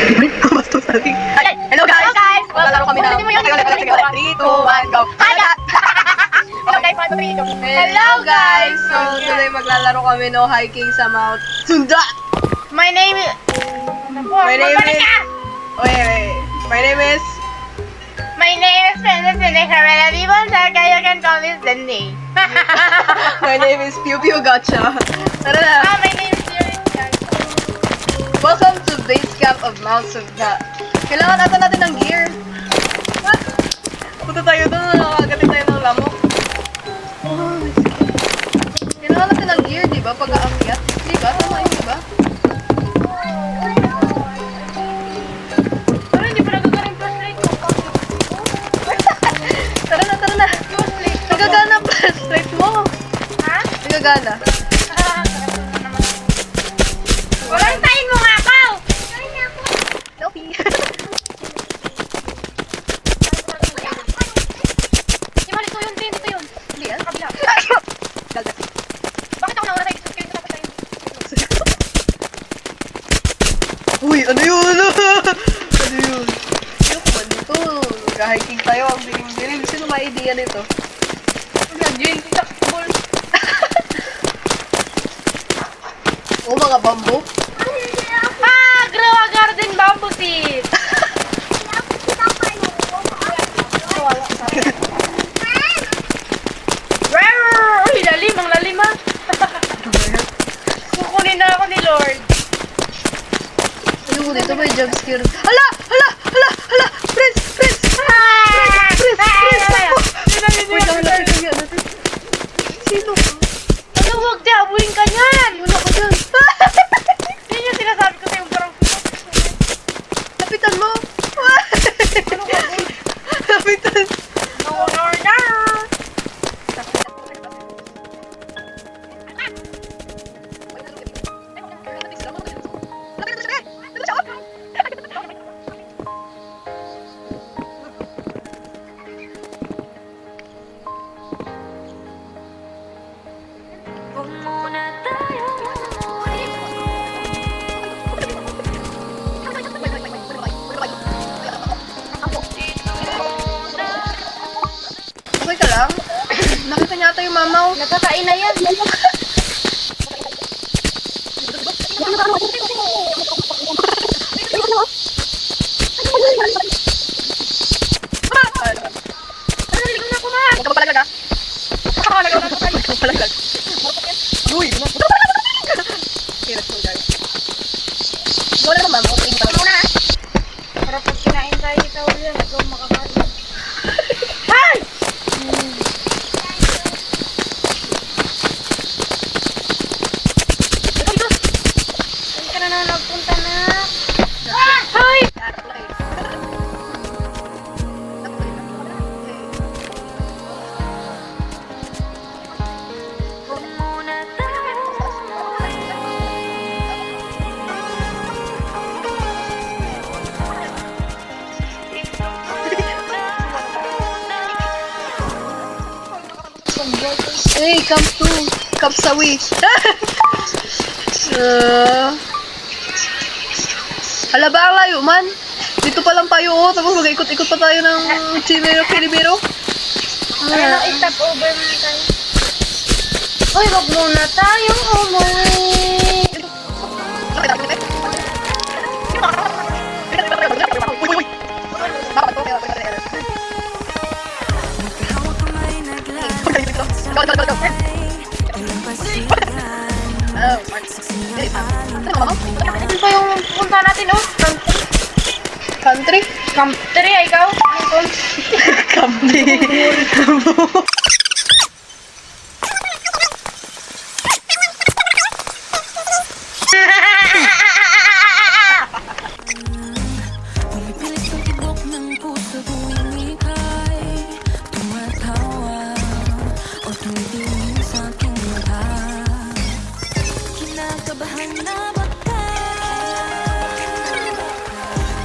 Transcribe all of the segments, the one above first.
Bastos natin. Hello guys! Maglalaro kami ng... 3, 2, 1, go! Hi guys! Hello guys, 1, 2, 3, go! Hello guys! So today maglalaro kami no hiking sa Mount Sunda! My name is... My name is... Wait. My name is... My name is Princess Cinderella. People say you can call me Cindy. My name is Pew Pew Gotcha. Tara na! My name is Yuri. Welcome to base camp of Mount Sunda. Kailangan natin ng gear. Punta tayo doon, nakakagatin tayo ng lamok. Oh, kailangan natin ng gear, di ba? Pag-aakyat. Di ba? Tama yun, di ba? Pero hindi pa nagagaling flashlight ko. Tara na. Nagagana flashlight mo. Ha? Nagagana. Walang tayin mo nga ako! Selfie. Dito yun. Hindi yan. Kabila. Gaga. Bakit ako nawala tayo? Kaya tapos tayo. Uy, ano yun? Ano yun? Yung ba nito? Mag-hiking tayo. Ang biling-biling. Sino may idea nito? Nag-drink takbol. Oh, mga bamboo. Grow a garden bamboo seed. Uy, lalim. Ang lalim ah. Kukunin na ako ni Lord. Ayun, dito may jump scare. Hala! Prince! Wait lang, lapit lang natin. Sino? Ano, huwag di, abulin ka niyan. Wala ko dyan. Yun yung sinasabi ko sa'yo, parang Lapitan mo! ano ka, boy? Lapitan! No. Okay ka lang? Nakita niya ata yung mamaw. Nagkakain na yan. Nalilig na ako na. Huwag ka magpalaglag, ha? Magpalaglag. Uy! Hirap mo, guys. Wala naman, mamaw. Okay, Ano na? Para pag kinain tayo ikaw yan, ikaw makakain. Ay! Saan ka na nagpunta na? Ay! Hey, come to. Come sawi. Hala ba ang layo man? Dito pa lang tayo, oh. Tapos mag-ikot-ikot pa tayo ng Chimero-Kilibero. Ano, i-stop over muna tayo. Uy, wag muna tayong umuwi. Ano pa yung punta natin, oh? Country? Country, ikaw? Country. Pumipilit ang tibok ng puso tuwing ika'y tumatawa o tumitingin sa aking mata. Kinakabahan na baka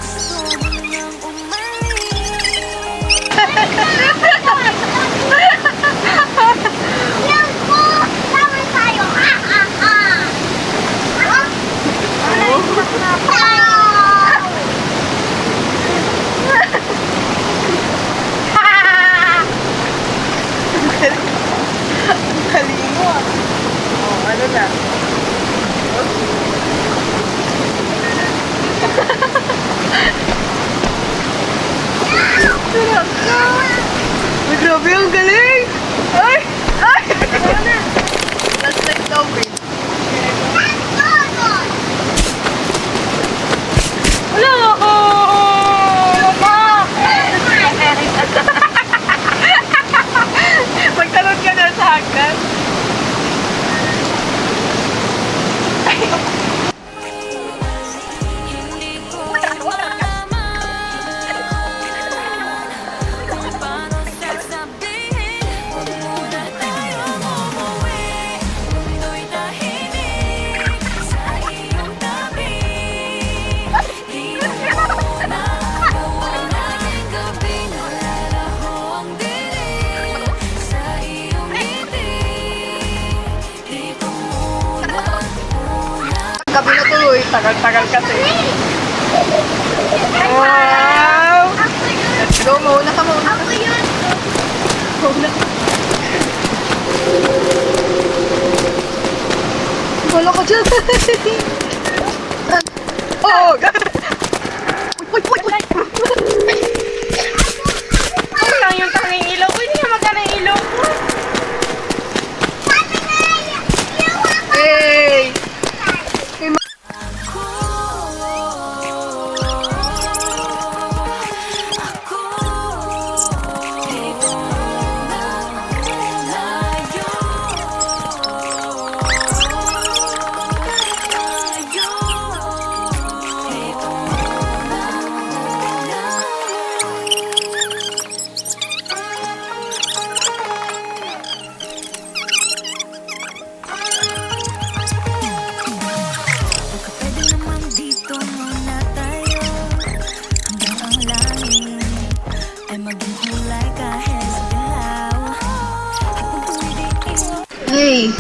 gusto mo nang umalis. Grabe, ang galing! Ay! Ay! Last time daw, babe. Wala ako! Mama! Magtanong ka na sa hagdan. Hindi ko malaman kung paano sasabihin. Huwag muna tayong umuwi. Mundo'y tahimik sa iyong tabi. Di mo muna kawalan gabi. Nalalaho ang dilim sa iyong ngiti. Di ko muna Gabi na tuloy. Tagal-tagal kasi. Wow! Let's go. Mauna ka, mauna ka. Mauna ka. Wala ka dyan. Oo! Uy, uy, uy, uy. Ano lang yung tanging ilaw ko? Hindi nga magkana yung ilaw ko. Hey! Pwede naman dito muna tayo hanggang ang langit ay maging kulay kahit sa dilaw. Habang tumidiin Hey!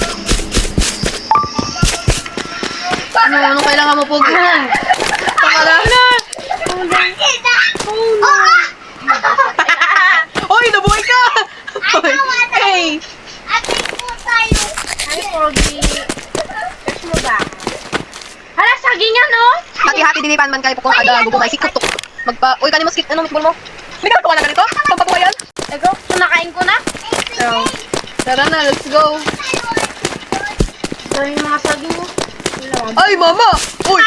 Ano kailangan mo pugihan? Pangalala! Hoy, nabuhay ka! Hoy, hey! Ay, Pogi. Cash mo ba? Hala, sagingan, no? Hati-hati dinipan man kayo kung ada gugo kay sikot. Uy, kanimo skit ano mikbol mo? Hindi ka tuwa na ganito? Pampabuhayan? Ego, sunakain ko na. So, tara na, let's go. Dahil yung mga saging mo. Wala. Ay, mama! Uy!